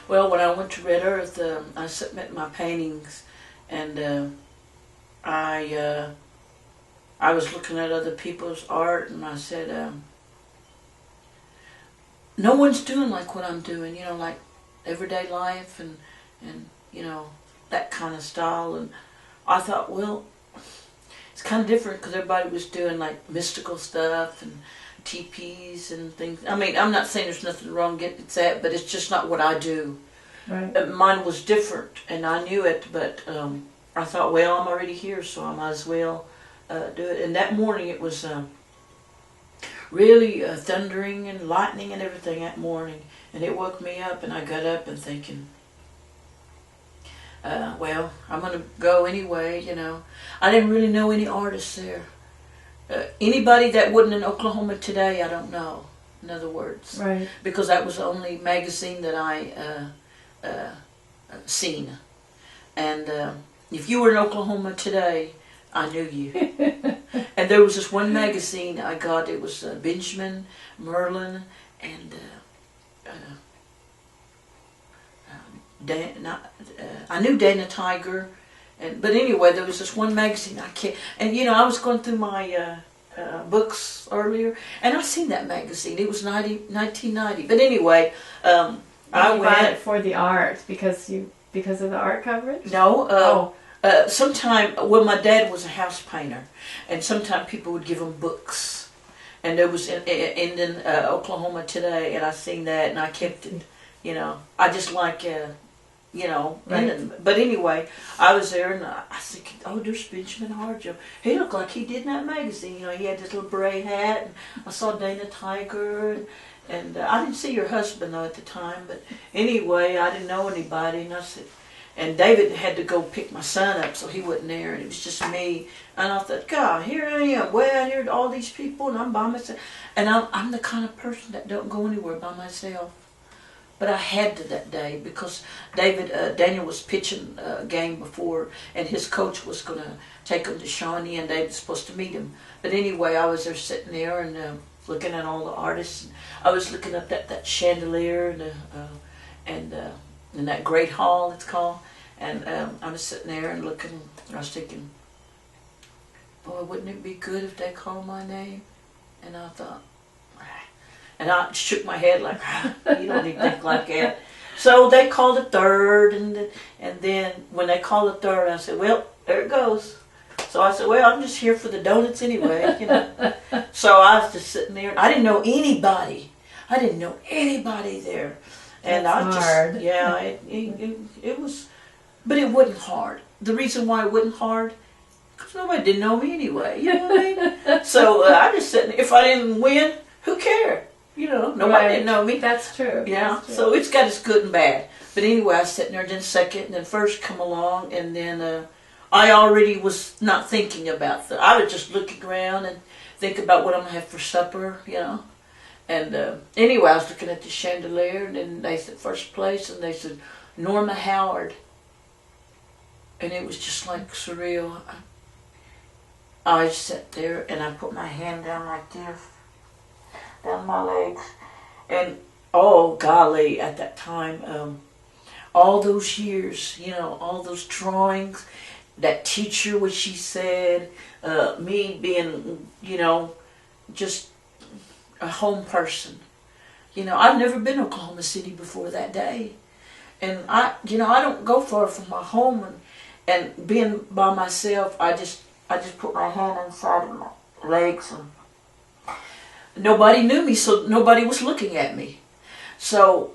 Well, when I went to Red Earth, I submitted my paintings, and I was looking at other people's art, and I said, no one's doing like what I'm doing, like everyday life and that kind of style. And I thought, well, it's kind of different because everybody was doing like mystical stuff and teepees and things. I mean, I'm not saying there's nothing wrong with that, but it's just not what I do. Right. Mine was different, and I knew it, but I thought, well, I'm already here, so I might as well do it. And that morning it was really thundering and lightning and everything that morning, and it woke me up, and I got up and thinking, well, I'm going to go anyway, I didn't really know any artists there. Anybody that wasn't in Oklahoma today, I don't know, in other words. Right. Because that was the only magazine that I seen. And if you were in Oklahoma today, I knew you. And there was this one magazine I got, it was Benjamin, Merlin, and I knew Dana Tiger. But anyway, there was this one magazine and I was going through my books earlier, and I seen that magazine. It was 1990. But anyway, I went. Bought it for the art because of the art coverage. No. Sometime, well, my dad was a house painter, and sometimes people would give him books, and there was in Oklahoma Today, and I seen that, and I kept it. I just like. Right. But anyway, I was there, and I was thinking, oh, there's Benjamin Harjo. He looked like he did in that magazine. He had this little beret hat, and I saw Dana Tiger, and I didn't see your husband, though, at the time, but anyway, I didn't know anybody, and I said, and David had to go pick my son up, so he wasn't there, and it was just me, and I thought, God, here I am, way out here, all these people, and I'm by myself, and I'm the kind of person that don't go anywhere by myself. But I had to that day because Daniel was pitching a game before, and his coach was going to take him to Shawnee, and David was supposed to meet him. But anyway, I was there sitting there and looking at all the artists. I was looking up that chandelier and in that great hall, it's called. And I was sitting there and looking. And I was thinking, boy, wouldn't it be good if they called my name? And I thought. And I shook my head like, you don't even think like that. So they called a third, and then when they called a third, I said, well, there it goes. So I said, well, I'm just here for the donuts anyway, So I was just sitting there. I didn't know anybody. There. And That's hard. It was, but it wasn't hard. The reason why it wasn't hard, because nobody didn't know me anyway, you know what I mean? So I just sitting there. If I didn't win, who cared? Nobody didn't know me. That's true. Yeah, That's true. So it's got its good and bad. But anyway, I was sitting there, then second, and then first come along, and then I already was not thinking about that. I was just looking around and think about what I'm going to have for supper, And anyway, I was looking at the chandelier, and then they said first place, and they said Norma Howard. And it was just like surreal. I sat there, and I put my hand down like this. Down my legs, and oh golly, at that time, all those years, all those drawings, that teacher, what she said, me being, just a home person. I've never been to Oklahoma City before that day, and I don't go far from my home, and being by myself, I just put my hand inside of my legs and. Nobody knew me, so nobody was looking at me. So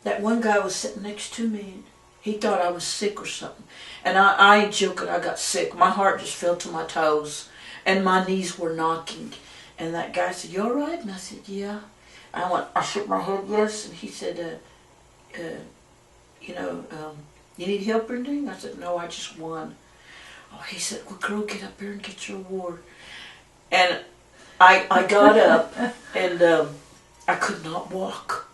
that one guy was sitting next to me, and he thought I was sick or something. And I ain't joking, I got sick. My heart just fell to my toes, and my knees were knocking. And that guy said, "You all right?" And I said, "Yeah." I shook my head, yes. And he said, you need help or anything? I said, "No, I just won." Oh, he said, "Well, girl, get up here and get your award." And I got up, and I could not walk.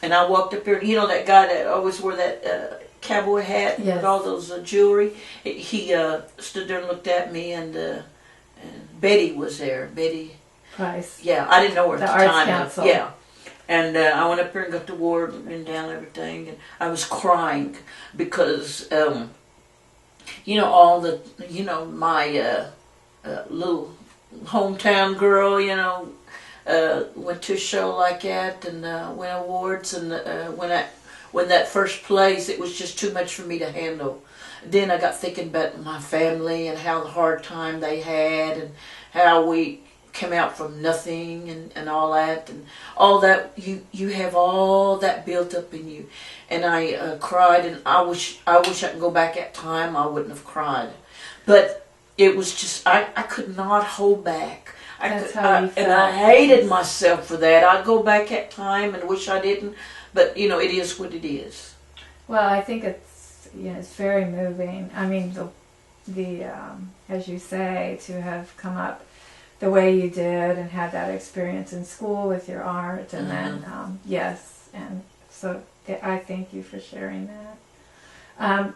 And I walked up here, that guy that always wore that cowboy hat yes. with all those jewelry, he stood there and looked at me, and Betty was there. Betty Price. Yeah, I didn't know her at the Arts time. Council. Yeah. And I went up there and got the award and down everything, and I was crying because, all the, my little hometown girl, went to a show like that and win awards, and when that first place, it was just too much for me to handle. Then I got thinking about my family and how the hard time they had and how we came out from nothing and all that, and all that you have all that built up in you. And I cried, and I wish I could go back at time. I wouldn't have cried, but it was just I could not hold back. That's how you felt. And I hated myself for that. I'd go back at time and wish I didn't, but it is what it is. Well, I think it's very moving. I mean, the as you say, to have come up the way you did and had that experience in school with your art, and then yes, and so I thank you for sharing that.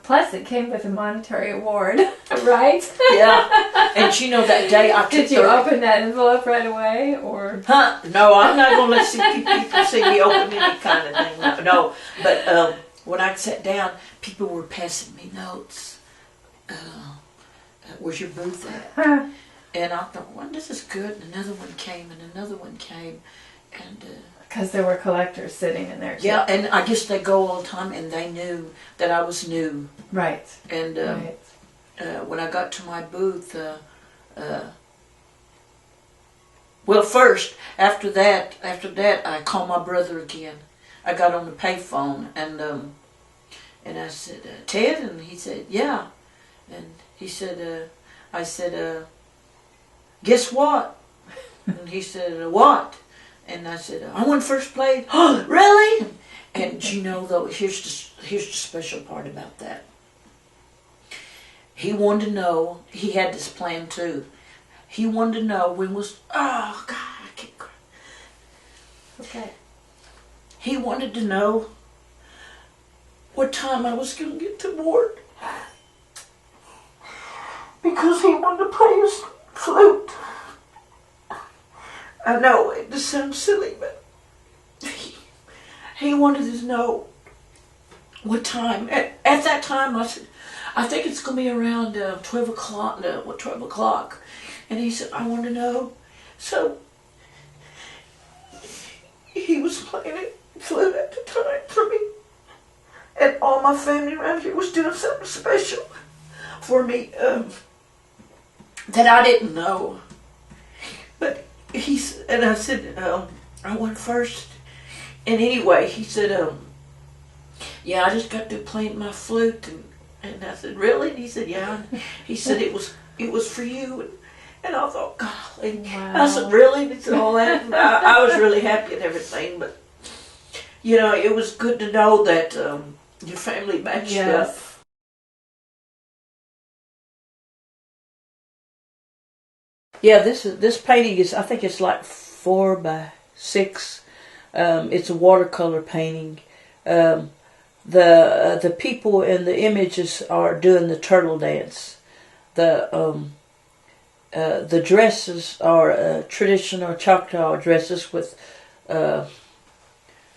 Plus, it came with a monetary award, right? Yeah, and that day I did you open that envelope right away, or? No, I'm not going to let people see me open any kind of thing. No, but when I sat down, people were passing me notes. Where's your booth at? And I thought, well, this is good. And another one came, and another one came, and because there were collectors sitting in there too. Yeah, and I guess they go all the time, and they knew that I was new. Right. And when I got to my booth, well, first after that, I called my brother again. I got on the payphone, and I said, Ted, and he said, yeah, and he said, I said, guess what? And he said, what? And I said, I won first place. Oh, really? And though, here's the special part about that. He wanted to know, he had this plan too. He wanted to know oh God, I can't cry. Okay. He wanted to know what time I was going to get to board. Because he wanted to play his flute. I know, it just sounds silly, but he wanted to know what time. At that time, I said, I think it's going to be around 12 o'clock. No, 12 o'clock. And he said, I want to know. So, he was playing it flute at the time for me. And all my family around here was doing something special for me that I didn't know. But and I said, I went first. And anyway, he said, yeah, I just got through playing my flute. And I said, really? And he said, yeah. And he said, it was for you. And I thought, golly. Wow. I said, really? And he said, all that. And I was really happy and everything. But, it was good to know that your family matched up. Yeah, this painting is, I think it's like 4 by 6. It's a watercolor painting. The people in the images are doing the turtle dance. The dresses are traditional Choctaw dresses with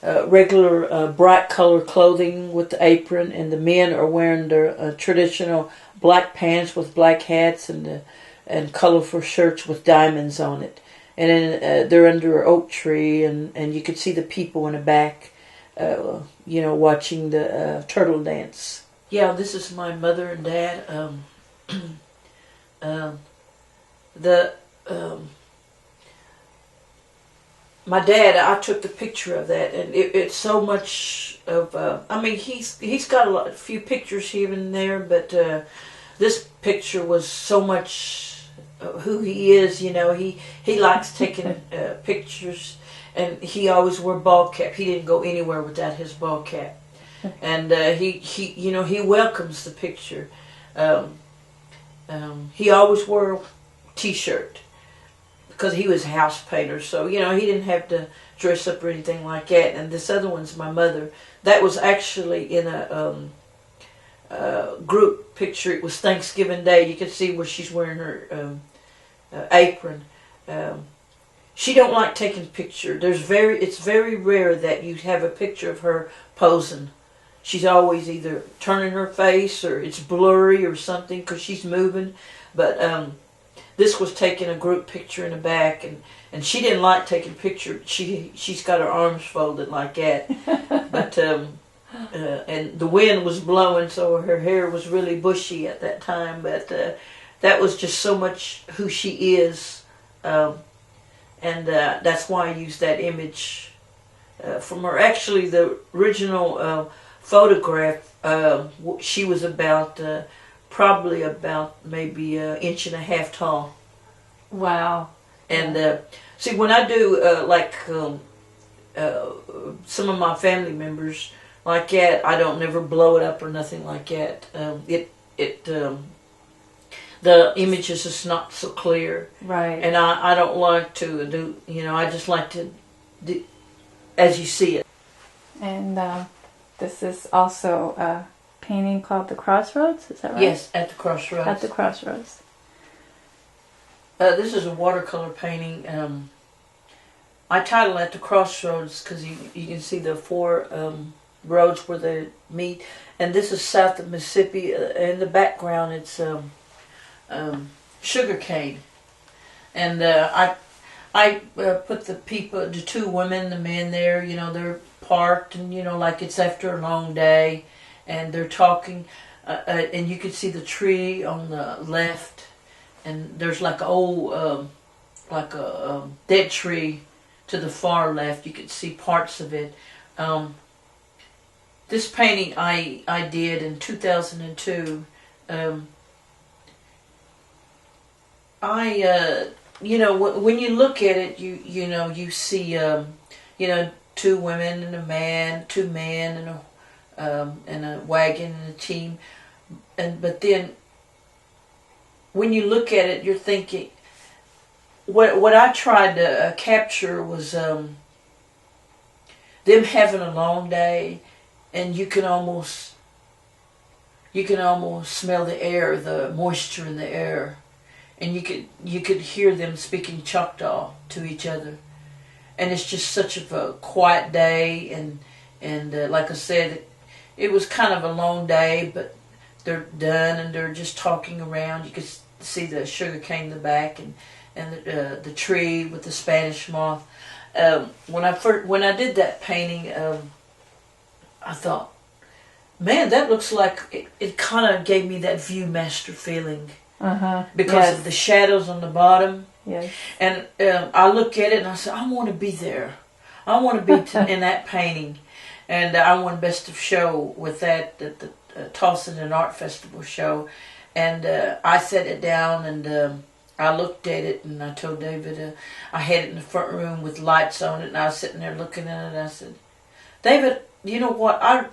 regular bright color clothing with the apron, and the men are wearing their traditional black pants with black hats and colorful shirts with diamonds on it. And then they're under an oak tree, and you could see the people in the back, watching the turtle dance. Yeah, this is my mother and dad. My dad, I took the picture of that, and it's so much of. He's got a few pictures here and there, but this picture was so much who he is. He likes taking pictures, and he always wore ball cap. He didn't go anywhere without his ball cap, and he welcomes the picture. He always wore a T-shirt because he was a house painter, so he didn't have to dress up or anything like that. And this other one's my mother. That was actually in a group picture. It was Thanksgiving Day. You could see where she's wearing her apron. she don't like taking picture. It's very rare that you have a picture of her posing. She's always either turning her face or it's blurry or something because she's moving. But this was taking a group picture in the back, and she didn't like taking picture. She's got her arms folded like that. But and the wind was blowing, so her hair was really bushy at that time. But that was just so much who she is. And that's why I used that image from her. Actually, the original photograph, she was probably about maybe an inch and a half tall. Wow. And see, when I do some of my family members like that, I don't never blow it up or nothing like that. The image is just not so clear. Right. And I don't like to do, I just like to do as you see it. And this is also a painting called The Crossroads, is that right? Yes, at the Crossroads. At the Crossroads. This is a watercolor painting. I title At the Crossroads because you can see the four roads where they meet. And this is south of Mississippi. In the background, it's sugar cane, and I put the two women, the men there. They're parked, and like it's after a long day, and they're talking, and you can see the tree on the left, and there's like a old dead tree to the far left. You can see parts of it. This painting I did in 2002. When you look at it, you see, two women and a man, two men and a wagon and a team, but then when you look at it, you're thinking, what I tried to capture was them having a long day, and you can almost smell the air, the moisture in the air. And you could hear them speaking Choctaw to each other, and it's just such a quiet day. And like I said, it was kind of a long day, but they're done and they're just talking around. You could see the sugar cane in the back and the tree with the Spanish moth. When I did that painting, I thought, man, that looks like it kind of gave me that Viewmaster feeling. Because of the shadows on the bottom. Yes. And I look at it and I said, I want to be there. I want to be in that painting. And I won Best of Show with that at the Tulsa and Art Festival show. And I set it down and I looked at it and I told David, I had it in the front room with lights on it, and I was sitting there looking at it and I said, David, you know what? I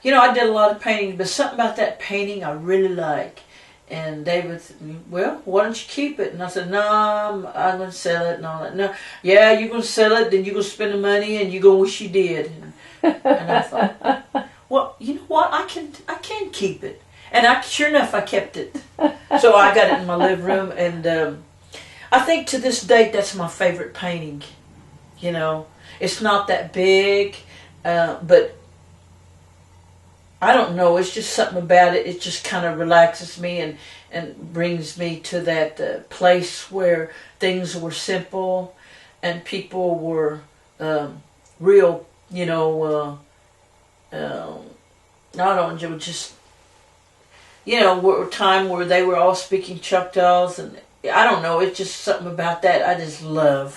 did a lot of painting, but something about that painting I really like. And David said, well, why don't you keep it? And I said, no, I'm going to sell it and all that. No, yeah, you're going to sell it, then you're going to spend the money, and you're going to wish you did. And I thought, well, you know what? I can keep it. And sure enough, I kept it. So I got it in my living room, and I think to this date, that's my favorite painting. It's not that big, but I don't know, it's just something about it. It just kind of relaxes me and brings me to that place where things were simple and people were real, not on just, a time where they were all speaking Choctaws, and I don't know, it's just something about that I just love.